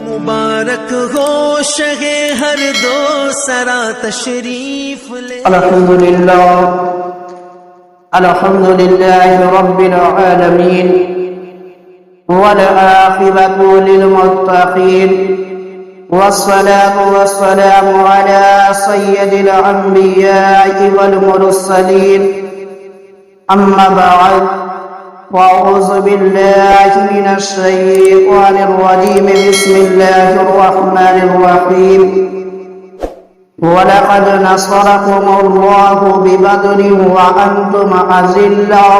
مبارک ہو شہ ہر دو سرا تشریف لے. الحمد لله رب العالمين والعاقبة للمتقين والصلاة والسلام على سيد الأنبياء والمرسلين. أما بعد، وأعوذ بالله من الشيطان الرجيم. بسم الله الرحمن الرحيم. وَلَقَدْ نَصَرَكُمُ اللَّهُ بِبَدْرٍ وَأَنْتُمْ أَذِلَّةٌ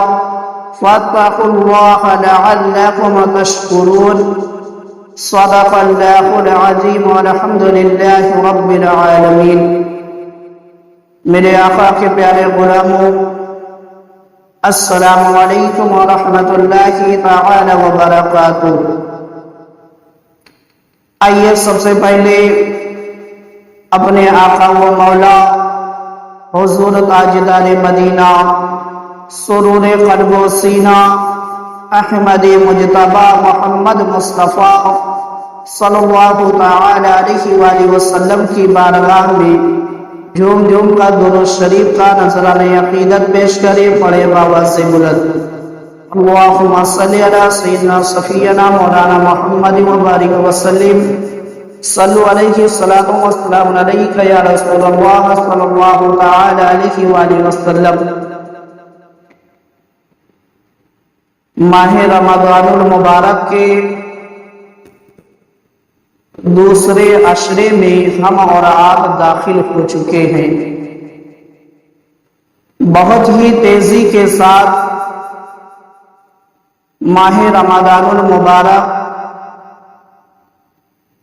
فَاتَّقُوا اللَّهَ لَعَلَّكُمْ تَشْكُرُونَ. صدق اللہ العظیم والحمد للہ رب العالمین. میرے آقا کے پیارے غلاموں، السلام علیکم ورحمۃ اللہ تعالی وبرکاتہ. آئیے سب سے پہلے اپنے آقا و مولا حضور تاجدار مدینہ سرور قلب و سینہ احمد مجتبی محمد مصطفیٰ صلی اللہ تعالی علیہ وآلہ وسلم کی بارگاہ میں جھوم جھوم کا درود شریف کا نذرانہ عقیدت پیش کرے. پڑھے بابا سے بلند اللہم صلی علی سیدنا صفینا مولانا محمد مبارک وسلم. صلو علیہ الصلاۃ والسلام علیک یا رسول اللہ صلی اللہ تعالی علیہ وآلہ وسلم. ماہ رمضان المبارک کے دوسرے عشرے میں ہم اور آپ داخل ہو چکے ہیں. بہت ہی تیزی کے ساتھ ماہ رمضان المبارک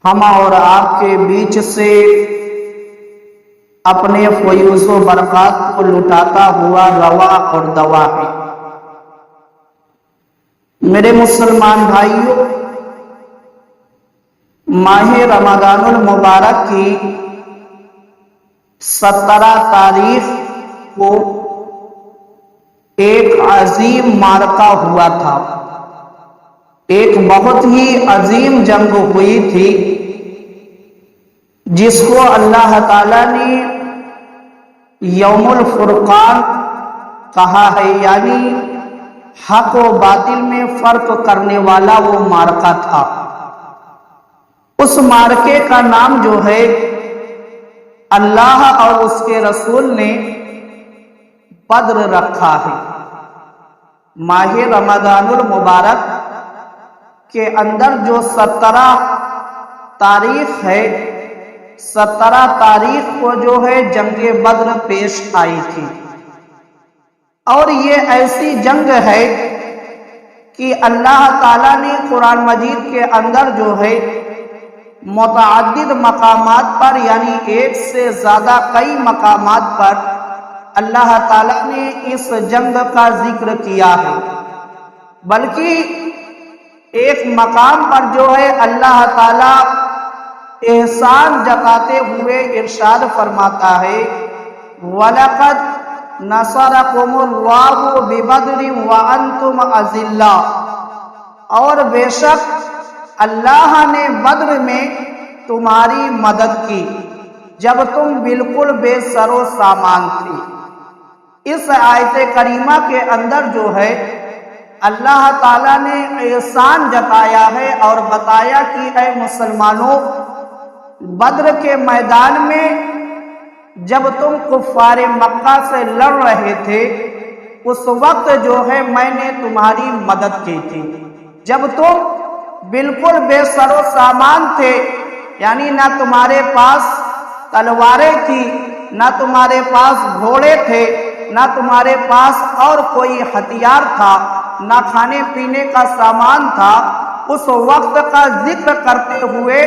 ہم اور آپ کے بیچ سے اپنے فیوز و برکات کو لٹاتا ہوا روا اور دوا ہے. میرے مسلمان بھائیوں، ماہ رمضان المبارک کی 17 تاریخ کو ایک عظیم معرکہ ہوا تھا. ایک بہت ہی عظیم جنگ ہوئی تھی جس کو اللہ تعالی نے یوم الفرقان کہا ہے، یعنی حق و باطل میں فرق کرنے والا وہ معرکہ تھا. اس معرکے کا نام جو ہے اللہ اور اس کے رسول نے بدر رکھا ہے. ماہ رمضان المبارک کے اندر جو 17 تاریخ ہے، 17 تاریخ کو جو ہے جنگ بدر پیش آئی تھی. اور یہ ایسی جنگ ہے کہ اللہ تعالیٰ نے قرآن مجید کے اندر جو ہے متعدد مقامات پر، یعنی ایک سے زیادہ کئی مقامات پر اللہ تعالیٰ نے اس جنگ کا ذکر کیا ہے. بلکہ ایک مقام پر جو ہے اللہ تعالیٰ احسان جتاتے ہوئے ارشاد فرماتا ہے، وَلَقَدْ نَصَرَكُمُ اللَّهُ بِبَدْرٍ وَأَنْتُمْ أَذِلَّةٌ، اور بے شک اللہ نے بدر میں تمہاری مدد کی جب تم بالکل بے سر و سامان تھی. اس آیت کریمہ کے اندر جو ہے اللہ تعالیٰ نے احسان جتایا ہے اور بتایا کہ اے مسلمانوں، بدر کے میدان میں جب تم کفار مکہ سے لڑ رہے تھے، اس وقت جو ہے میں نے تمہاری مدد کی تھی. جب تم بالکل بے سر و سامان تھے، یعنی نہ تمہارے پاس تلواریں تھی، نہ تمہارے پاس گھوڑے تھے، نہ تمہارے پاس اور کوئی ہتھیار تھا، نہ کھانے پینے کا سامان تھا. اس وقت کا ذکر کرتے ہوئے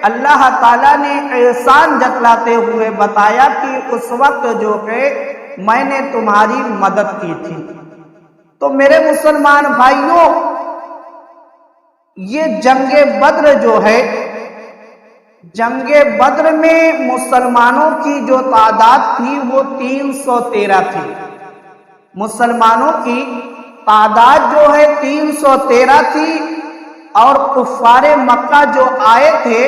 اللہ تعالیٰ نے احسان جتلاتے ہوئے بتایا کہ اس وقت جو ہے میں نے تمہاری مدد کی تھی. تو میرے مسلمان بھائیوں، یہ جنگ بدر جو ہے، جنگ بدر میں مسلمانوں کی جو تعداد تھی وہ 313 تھی. مسلمانوں کی تعداد جو ہے 313 تھی. اور کفار مکہ جو آئے تھے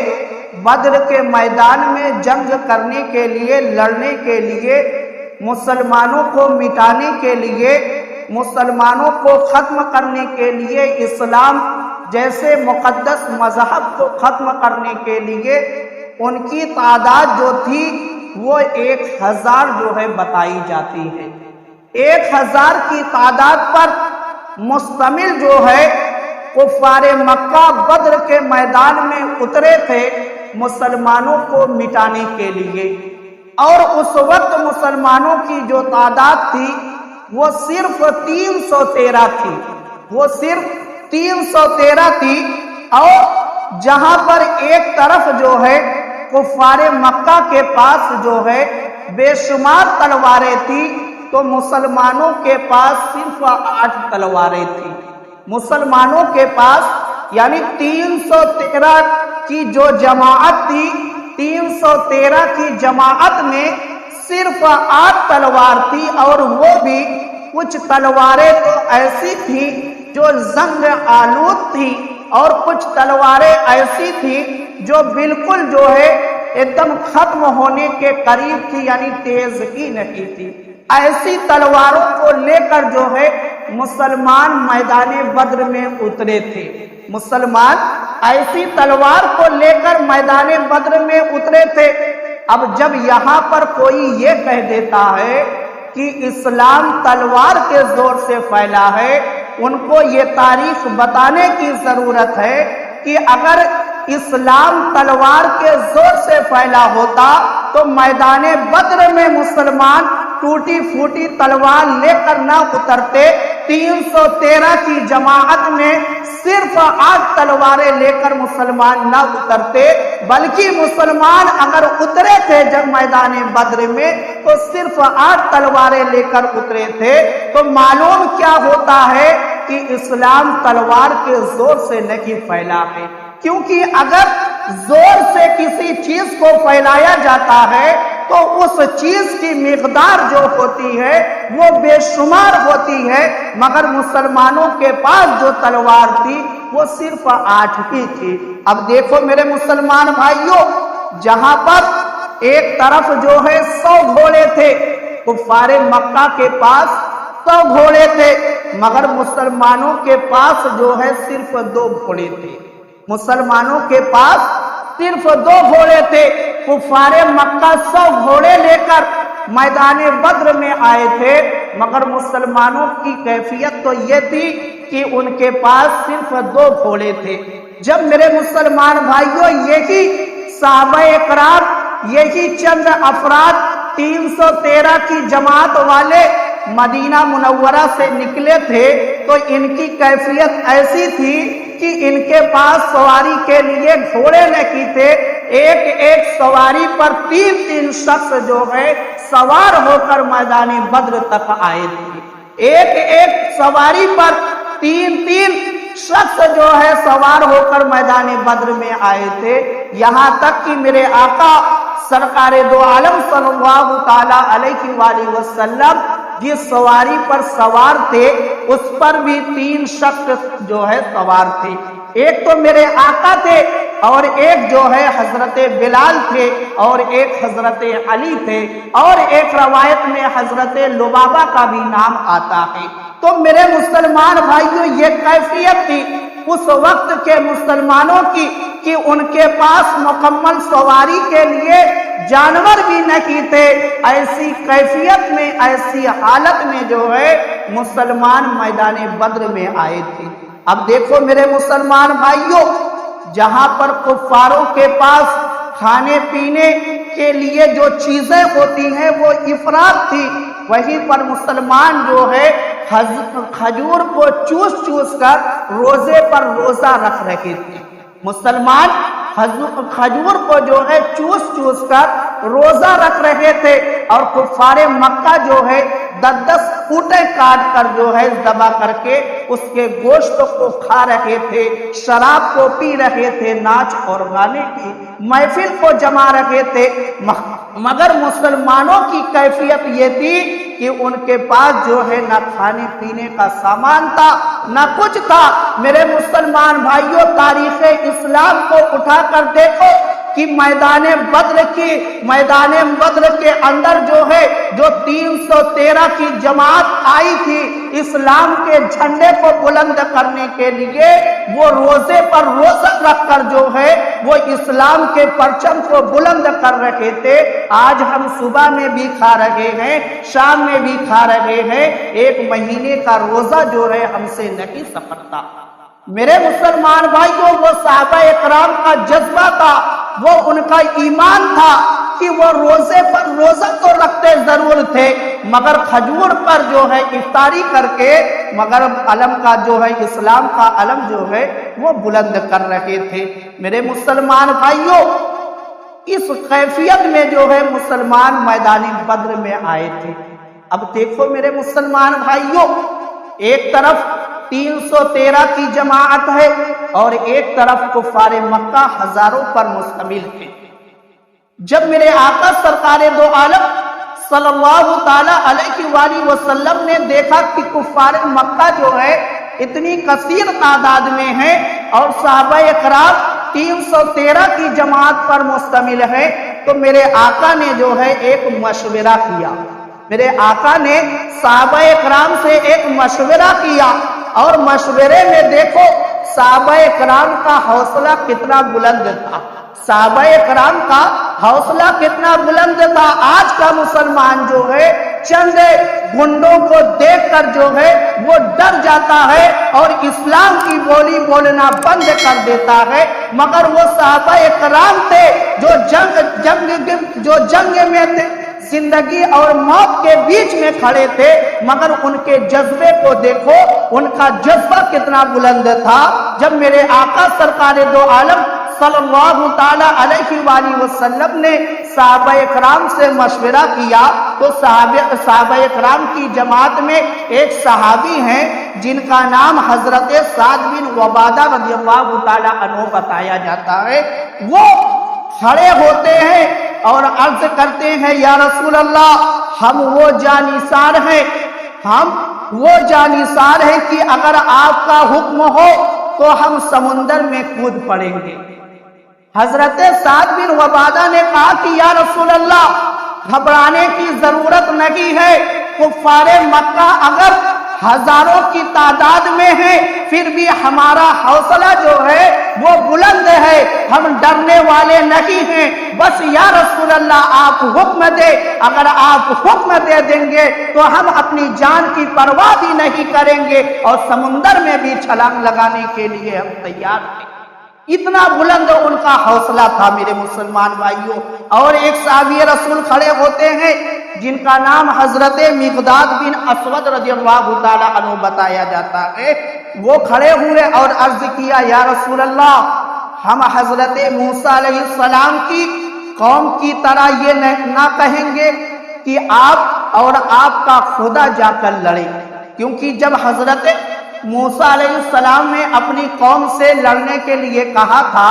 بدر کے میدان میں جنگ کرنے کے لیے، لڑنے کے لیے، مسلمانوں کو مٹانے کے لیے، مسلمانوں کو ختم کرنے کے لیے، اسلام جیسے مقدس مذہب کو ختم کرنے کے لیے ان کی تعداد جو تھی وہ 1000 جو ہے بتائی جاتی ہے۔ 1000 کی تعداد پر مشتمل جو ہے کفار مکہ بدر کے میدان میں اترے تھے مسلمانوں کو مٹانے کے لیے، اور اس وقت مسلمانوں کی جو تعداد تھی وہ صرف 313 تھی، وہ صرف 313 تھی۔ اور جہاں پر ایک طرف جو ہے کفار مکہ کے پاس جو ہے بے شمار تلواریں تھی، تو مسلمانوں کے پاس صرف 8 تلواریں تھیں۔ مسلمانوں کے پاس یعنی 313 کی جو جماعت تھی، 313 کی جماعت میں صرف 8 تلوار تھی، اور وہ بھی کچھ تلواریں تو ایسی تھی جو زنگ آلود تھی، اور کچھ تلواریں ایسی تھی جو بالکل جو ہے ایک دم ختم ہونے کے قریب تھی، یعنی تیز ہی نہیں تھی۔ ایسی تلواروں کو لے کر جو ہے مسلمان میدان بدر میں اترے تھے۔ مسلمان ایسی تلوار کو لے کر میدان بدر میں اترے تھے۔ اب جب یہاں پر کوئی یہ کہہ دیتا ہے کہ اسلام تلوار کے زور سے پھیلا ہے، ان کو یہ تاریخ بتانے کی ضرورت ہے کہ اگر اسلام تلوار کے زور سے پھیلا ہوتا تو میدان بدر میں مسلمان ٹوٹی پھوٹی تلوار لے کر نہ اترتے، 313 کی جماعت میں صرف 8 تلواریں لے کر مسلمان نہ اترتے، بلکہ مسلمان اگر اترے تھے جب میدان بدر میں تو صرف 8 تلواریں لے کر اترے تھے۔ تو معلوم کیا ہوتا ہے کہ اسلام تلوار کے زور سے نہیں پھیلا ہے، کیونکہ اگر زور سے کسی چیز کو پھیلایا جاتا ہے تو اس چیز کی مقدار جو ہوتی ہے وہ بے شمار ہوتی ہے، مگر مسلمانوں کے پاس جو تلوار تھی وہ صرف 8 ہی تھی۔ اب دیکھو میرے مسلمان بھائیوں، جہاں پر ایک طرف جو ہے 100 گھوڑے تھے، کفار مکہ کے پاس 100 گھوڑے تھے، مگر مسلمانوں کے پاس جو ہے صرف 2 گھوڑے تھے۔ مسلمانوں کے پاس صرف 2 گھوڑے تھے۔ کفار مکہ 100 گھوڑے لے کر میدان بدر میں آئے تھے، مگر مسلمانوں کی کیفیت تو یہ تھی کہ ان کے پاس صرف 2 گھوڑے تھے۔ جب میرے مسلمان بھائیوں یہی صحابہ اکرام، یہی چند افراد 313 کی جماعت والے مدینہ منورہ سے نکلے تھے تو ان کی کیفیت ایسی تھی کہ ان کے پاس سواری کے لیے گھوڑے نہیں تھے، ایک سواری پر 3 شخص جو ہے سوار ہو کر میدان بدر تک آئے تھے۔ ایک سواری پر 3 شخص جو ہے سوار ہو کر میدان بدر میں آئے تھے، یہاں تک کہ میرے آقا سرکار دو عالم صلی اللہ تعالی علیہ وآلہ وسلم جس سواری پر سوار تھے اس پر بھی 3 شخص جو ہے سوار تھے۔ ایک تو میرے آقا تھے، اور ایک جو ہے حضرت بلال تھے، اور ایک حضرت علی تھے، اور ایک روایت میں حضرت لبابہ کا بھی نام آتا ہے۔ تو میرے مسلمان بھائیوں، یہ کیفیت تھی اس وقت کے مسلمانوں کی کہ ان کے پاس مکمل سواری کے لیے جانور بھی نہیں تھے۔ ایسی کیفیت میں، ایسی حالت میں جو ہے مسلمان میدان بدر میں آئے تھے۔ اب دیکھو میرے مسلمان بھائیوں، جہاں پر کفاروں کے پاس کھانے پینے کے لیے جو چیزیں ہوتی ہیں وہ افراط تھی، وہیں پر مسلمان جو ہے کھجور کو چوس کر روزے پر روزہ رکھ رہے تھے۔ مسلمان کھجور کو جو ہے چوس کر روزہ رکھ رہے تھے، اور کفار مکہ جو ہے 10 پھوٹے کاٹ کر جو ہے ذبح کر کے اس کے گوشت کو کھا رہے تھے، شراب کو پی رہے تھے، ناچ اور گانے کی محفل کو جما رہے تھے۔ مگر مسلمانوں کی کیفیت یہ تھی کہ ان کے پاس جو ہے نہ کھانے پینے کا سامان تھا نہ کچھ تھا۔ میرے مسلمان بھائیوں، تاریخ اسلام کو اٹھا کر دیکھو کہ میدان بدر کے اندر جو ہے جو 313 کی جماعت آئی تھی اسلام کے جھنڈے کو بلند کرنے کے لیے، وہ روزے پر روزہ رکھ کر جو ہے وہ اسلام کے پرچم کو بلند کر رہے تھے۔ آج ہم صبح میں بھی کھا رہے ہیں، شام میں بھی کھا رہے ہیں، 1 مہینے کا روزہ جو ہے ہم سے نہیں سفرتا۔ میرے مسلمان بھائیوں، وہ صحابہ اکرام کا جذبہ تھا، وہ ان کا ایمان تھا کہ وہ روزے پر روزہ تو رکھتے ضرور تھے مگر کھجور پر جو ہے افطاری کر کے مگر علم کا جو ہے اسلام کا علم جو ہے وہ بلند کر رہے تھے۔ میرے مسلمان بھائیوں، اس کیفیت میں جو ہے مسلمان میدان بدر میں آئے تھے۔ اب دیکھو میرے مسلمان بھائیوں، ایک طرف 313 کی جماعت ہے اور ایک طرف کفار مکہ ہزاروں پر مشتمل تھے۔ جب میرے آقا سرکار دو عالم صلی اللہ تعالی علیہ وآلہ وسلم نے دیکھا کہ کفار مکہ جو ہے اتنی کثیر تعداد میں ہے اور صحابہ اکرام 313 کی جماعت پر مشتمل ہے، تو میرے آقا نے جو ہے ایک مشورہ کیا۔ میرے آقا نے صحابہ اکرام سے ایک مشورہ کیا اور مشورے میں دیکھو صحابہ اکرام کا حوصلہ کتنا بلند تھا، صحابہ اکرام کا حوصلہ کتنا بلند تھا۔ آج کا مسلمان جو ہے چند گنڈوں کو دیکھ کر جو ہے وہ ڈر جاتا ہے اور اسلام کی بولی بولنا بند کر دیتا ہے، مگر وہ صحابہ اکرام تھے جو جنگ میں تھے، زندگی اور موت کے بیچ میں کھڑے تھے، مگر ان کے جذبے کو دیکھو، ان کا جذبہ کتنا بلند تھا۔ جب میرے آقا سرکار دو عالم صلی اللہ تعالی علیہ وآلہ وسلم نے صحابہ اکرام سے مشورہ کیا تو صحابہ اکرام کی جماعت میں ایک صحابی ہیں جن کا نام حضرت سعد بن عبادہ رضی اللہ تعالی عنہ بتایا جاتا ہے۔ وہ کھڑے ہوتے ہیں اور عرض کرتے ہیں، یا رسول اللہ، ہم وہ جانثار ہیں کہ اگر آپ کا حکم ہو تو ہم سمندر میں کود پڑیں گے۔ حضرت سعد بن عبادہ نے کہا کہ یا رسول اللہ، گھبرانے کی ضرورت نہیں ہے، کفار مکہ اگر ہزاروں کی تعداد میں ہے پھر بھی ہمارا حوصلہ جو ہے وہ بلند ہے، ہم ڈرنے والے نہیں ہیں، بس یا رسول اللہ آپ حکم دے، اگر آپ حکم دے دیں گے تو ہم اپنی جان کی پرواہ بھی نہیں کریں گے اور سمندر میں بھی چھلانگ لگانے کے لیے ہم تیار ہیں۔ اتنا بلند ان کا حوصلہ تھا میرے مسلمان بھائیوں۔ اور ایک صحابی رسول کھڑے ہوتے ہیں جن کا نام حضرت مقداد بن اسود رضی اللہ تعالی عنہ بتایا جاتا ہے۔ وہ کھڑے ہوئے اور عرض کیا، یا رسول اللہ، ہم حضرت موسیٰ علیہ السلام کی قوم کی طرح یہ نہ کہیں گے کہ آپ اور آپ کا خدا جا کر لڑیں، کیونکہ جب حضرت موسیٰ علیہ السلام نے اپنی قوم سے لڑنے کے لیے کہا تھا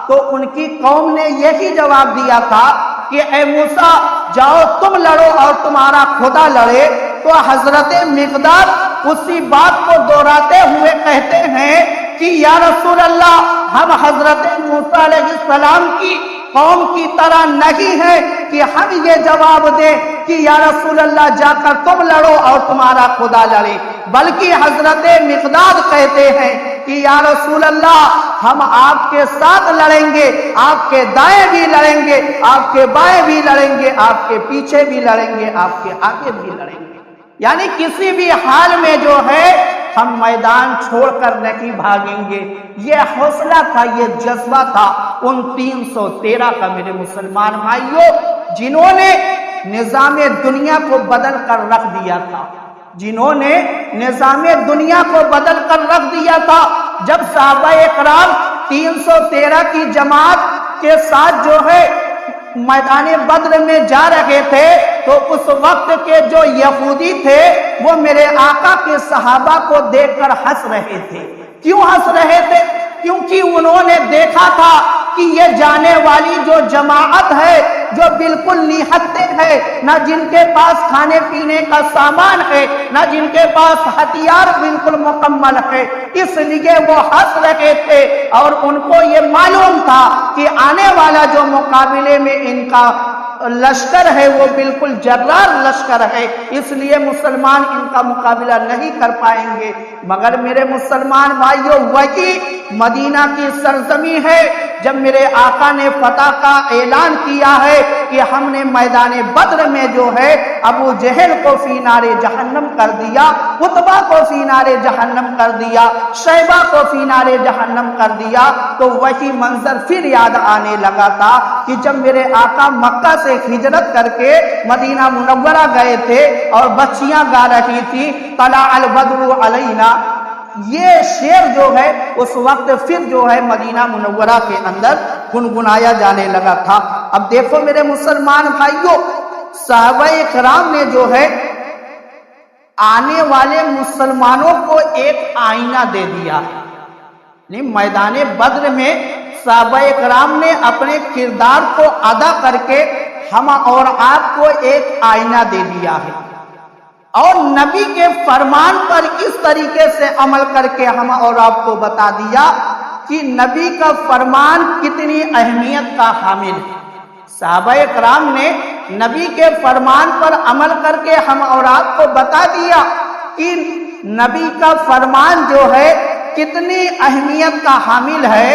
تو ان کی قوم نے یہی جواب دیا تھا کہ اے موسیٰ، جاؤ تم لڑو اور تمہارا خدا لڑے۔ تو حضرت مقداد اسی بات کو دہراتے ہوئے کہتے ہیں کہ یا رسول اللہ، ہم حضرت موسیٰ علیہ السلام کی قوم کی طرح نہیں ہے کہ ہم یہ جواب دیں کہ یا رسول اللہ جا کر تم لڑو اور تمہارا خدا لڑے، بلکہ حضرت مقداد کہتے ہیں کہ یا رسول اللہ، ہم آپ کے ساتھ لڑیں گے، آپ کے دائیں بھی لڑیں گے، آپ کے بائیں بھی لڑیں گے، آپ کے پیچھے بھی لڑیں گے، آپ کے آگے بھی لڑیں گے، یعنی کسی بھی حال میں جو ہے ہم میدان چھوڑ کر نہیں بھاگیں گے۔ یہ حوصلہ تھا، یہ جذبہ تھا ان 313 کا میرے مسلمان بھائیوں، جنہوں نے نظام دنیا کو بدل کر رکھ دیا تھا، جنہوں نے نظام دنیا کو بدل کر رکھ دیا تھا۔ جب صحابہ اکرام 313 کی جماعت کے ساتھ جو ہے میدان بدر میں جا رہے تھے تو اس وقت کے جو یہودی تھے وہ میرے آقا کے صحابہ کو دیکھ کر ہنس رہے تھے۔ کیوں ہنس رہے تھے؟ کیونکہ انہوں نے دیکھا تھا کہ یہ جانے والی جو جماعت ہے جو بالکل نہتے ہیں، نہ جن کے پاس کھانے پینے کا سامان ہے، نہ جن کے پاس ہتھیار بالکل مکمل ہے، اس لیے وہ ہنس رہے تھے اور ان کو یہ معلوم تھا کہ آنے والا جو مقابلے میں ان کا لشکر ہے وہ بالکل جرار لشکر ہے، اس لیے مسلمان ان کا مقابلہ نہیں کر پائیں گے۔ مگر میرے مسلمان بھائیوں، وہی مدینہ کی سرزمین ہے جب میرے آقا نے فتح کا اعلان کیا ہے کہ ہم نے میدان بدر میں جو ہے ابو جہل کو فی نار جہنم کر دیا، عتبہ کو فی نار جہنم کر دیا، شیبہ کو فی نار جہنم کر دیا، تو وہی منظر پھر یاد آنے لگا تھا کہ جب میرے آقا مکہ سے ہجرت کر کے مدینہ منورہ گئے تھے اور بچیاں گا رہی تھی طلع البدر علینا، یہ شعر جو ہے اس وقت پھر جو ہے مدینہ منورہ کے اندر گنگنایا جانے لگا تھا۔ اب دیکھو میرے مسلمان بھائیوں، صحابہ کرام نے جو ہے آنے والے مسلمانوں کو ایک آئینہ دے دیا ہے۔ میدان بدر میں صحابہ کرام نے اپنے کردار کو ادا کر کے ہم اور آپ کو ایک آئینہ دے دیا ہے، اور نبی کے فرمان پر اس طریقے سے عمل کر کے ہم اور آپ کو بتا دیا کہ نبی کا فرمان کتنی اہمیت کا حامل ہے۔ صحابہ کرام نے نبی کے فرمان پر عمل کر کے ہم اور آپ کو بتا دیا کہ نبی کا فرمان جو ہے کتنی اہمیت کا حامل ہے۔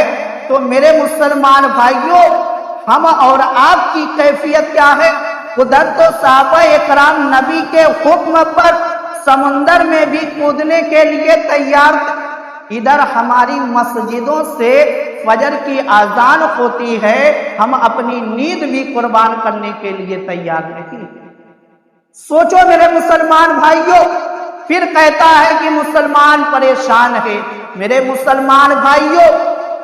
تو میرے مسلمان بھائیوں، ہم اور آپ کی کیفیت کیا ہے؟ ادھر تو صحابہ اکرام نبی کے حکم پر سمندر میں بھی کودنے کے لیے تیار تھے، ادھر ہماری مسجدوں سے فجر کی اذان ہوتی ہے، ہم اپنی نیند بھی قربان کرنے کے لیے تیار نہیں۔ سوچو میرے مسلمان بھائیوں، پھر کہتا ہے کہ مسلمان پریشان ہے۔ میرے مسلمان بھائیوں،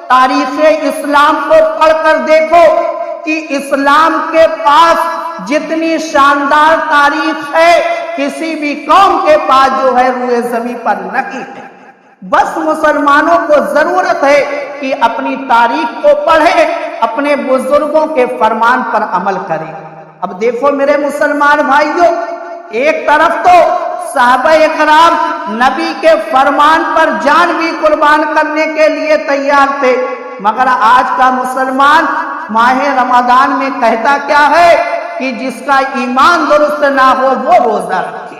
تاریخ اسلام کو پڑھ کر دیکھو کہ اسلام کے پاس جتنی شاندار تاریخ ہے کسی بھی قوم کے پاس جو ہے روئے زمین پر نہیں ہے۔ بس مسلمانوں کو ضرورت ہے کہ اپنی تاریخ کو پڑھیں، اپنے بزرگوں کے فرمان پر عمل کریں۔ اب دیکھو میرے مسلمان بھائیوں، ایک طرف تو صحابہ کرام نبی کے فرمان پر جان بھی قربان کرنے کے لیے تیار تھے، مگر آج کا مسلمان ماہ رمضان میں کہتا کیا ہے کہ جس کا ایمان درست نہ ہو وہ روزہ رکھے۔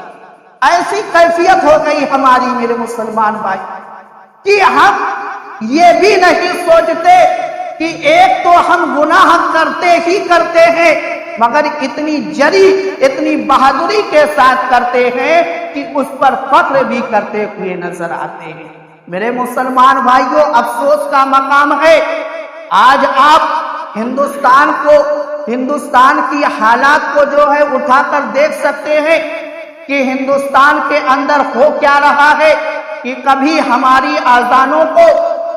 ایسی کیفیت ہو گئی ہماری میرے مسلمان بھائی کہ ہم یہ بھی نہیں سوچتے کہ ایک تو ہم گناہ کرتے ہی کرتے ہیں، مگر اتنی جری اتنی بہادری کے ساتھ کرتے ہیں کہ اس پر فخر بھی کرتے ہوئے نظر آتے ہیں۔ میرے مسلمان بھائیوں، افسوس کا مقام ہے آج آپ ہندوستان کی حالات کو جو ہے اٹھا کر دیکھ سکتے ہیں کہ ہندوستان کے اندر ہو کیا رہا ہے کہ کبھی ہماری اذانوں کو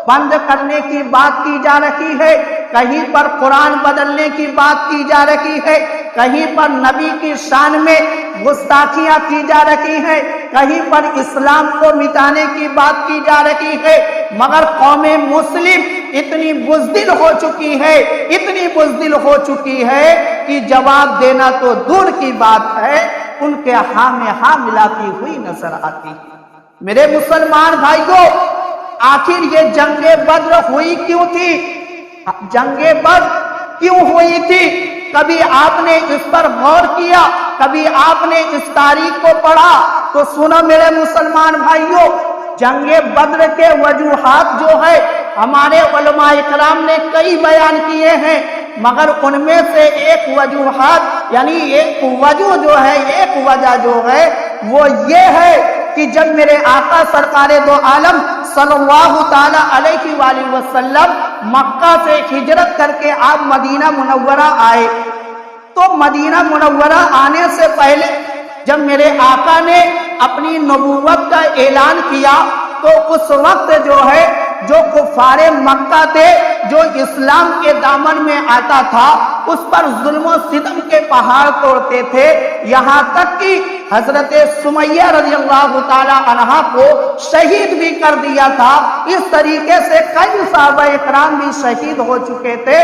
بند کرنے کی بات کی جا رہی ہے، کہیں پر قرآن بدلنے کی بات کی جا رہی ہے، کہیں پر نبی کی شان میں گستاخیاں کی جا رہی ہیں، کہیں پر اسلام کو مٹانے کی بات کی جا رہی ہے، مگر قوم مسلم اتنی بزدل ہو چکی ہے، اتنی بزدل ہو چکی ہے کہ جواب دینا تو دور کی بات ہے، ان کے ہاں میں ہاں ملاتی ہوئی نظر آتی ہے۔ میرے مسلمان بھائیوں، آخر یہ جنگ بدر ہوئی کیوں تھی؟ جنگ بدر کیوں ہوئی تھی؟ کبھی آپ نے اس پر غور کیا؟ کبھی آپ نے اس تاریخ کو پڑھا؟ تو سنو میرے مسلمان بھائیوں، جنگ بدر کے وجوہات جو ہے ہمارے علماء اکرام نے کئی بیان کیے ہیں، مگر ان میں سے ایک وجوہات یعنی ایک وجہ جو ہے وہ یہ ہے کہ جب میرے آقا سرکار دو عالم صلی اللہ تعالی علیہ وآلہ وسلم مکہ سے ہجرت کر کے آپ مدینہ منورہ آئے، تو مدینہ منورہ آنے سے پہلے جب میرے آقا نے اپنی نبوت کا اعلان کیا تو اس وقت جو ہے جو کفار مکہ تھے، جو اسلام کے دامن میں آتا تھا، اس پر ظلم و ستم کے پہاڑ توڑتے تھے، یہاں تک کہ حضرت سمیہ رضی اللہ تعالی عنہا کو شہید بھی کر دیا تھا۔ اس طریقے سے کئی صحابہ اکرام بھی شہید ہو چکے تھے۔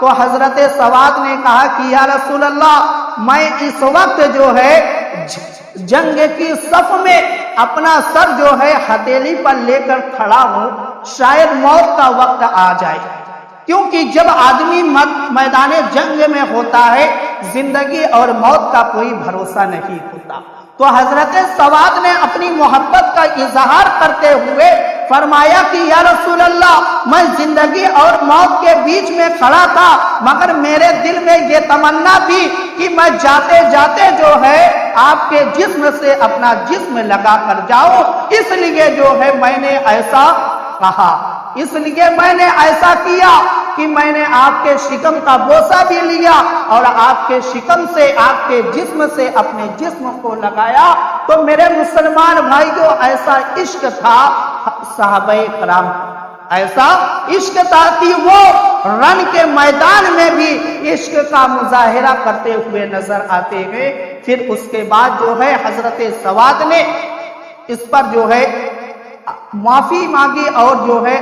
تو حضرت سواد نے کہا کہ یا رسول اللہ میں اس وقت جو ہے جنگ کی صف میں اپنا سر جو ہے ہتھیلی پر لے کر کھڑا ہوں، شاید موت کا وقت آ جائے، کیونکہ جب آدمی میدان جنگ میں ہوتا ہے زندگی اور موت کا کوئی بھروسہ نہیں ہوتا۔ تو حضرت سواد نے اپنی محبت کا اظہار کرتے ہوئے فرمایا کہ یا رسول اللہ میں زندگی اور موت کے بیچ میں کھڑا تھا، مگر میرے دل میں یہ تمنا تھی کہ میں جاتے جاتے جو ہے آپ کے جسم سے اپنا جسم لگا کر جاؤں، اس لیے جو ہے میں نے ایسا کہا، اس لیے میں نے ایسا کیا کہ میں نے آپ کے شکم کا بوسہ بھی لیا اور آپ کے شکم سے، آپ کے جسم سے اپنے جسم کو لگایا۔ تو میرے مسلمان بھائیو، ایسا عشق تھا صحابہ کرام، ایسا عشق تھا کہ وہ رن کے میدان میں بھی عشق کا مظاہرہ کرتے ہوئے نظر آتے ہیں۔ پھر اس کے بعد جو ہے حضرت سواد نے اس پر جو ہے معافی مانگی اور جو ہے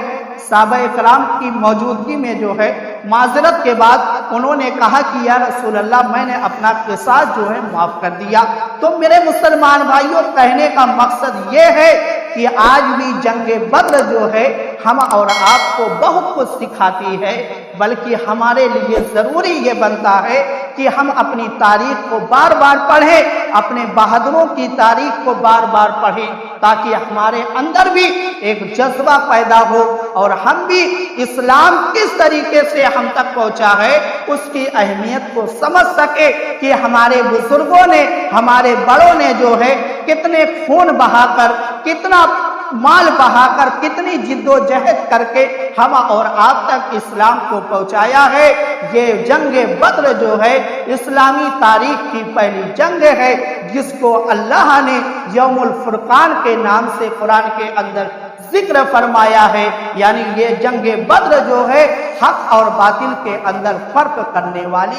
صحابہ کرام کی موجودگی میں جو ہے معذرت کے بعد انہوں نے کہا کہ یا رسول اللہ میں نے اپنا قصاص جو ہے معاف کر دیا۔ تو میرے مسلمان بھائیوں، کہنے کا مقصد یہ ہے کہ آج بھی جنگ بدر جو ہے ہم اور آپ کو بہت کچھ سکھاتی ہے، بلکہ ہمارے لیے ضروری یہ بنتا ہے کہ ہم اپنی تاریخ کو بار بار پڑھیں، اپنے بہادروں کی تاریخ کو بار بار پڑھیں، تاکہ ہمارے اندر بھی ایک جذبہ پیدا ہو اور ہم بھی اسلام کس طریقے سے ہم تک پہنچا ہے اس کی اہمیت کو سمجھ سکے کہ ہمارے بزرگوں نے، ہمارے بڑوں نے جو ہے کتنے خون بہا کر، کتنا مال بہا کر، کتنی جد و جہد کر کے ہم اور آپ تک اسلام کو پہنچایا ہے۔ یہ جنگ بدر جو ہے اسلامی تاریخ کی پہلی جنگ ہے جس کو اللہ نے یوم الفرقان کے نام سے قرآن کے اندر ذکر فرمایا ہے، یعنی یہ جنگ بدر جو ہے حق اور باطل کے اندر فرق کرنے والی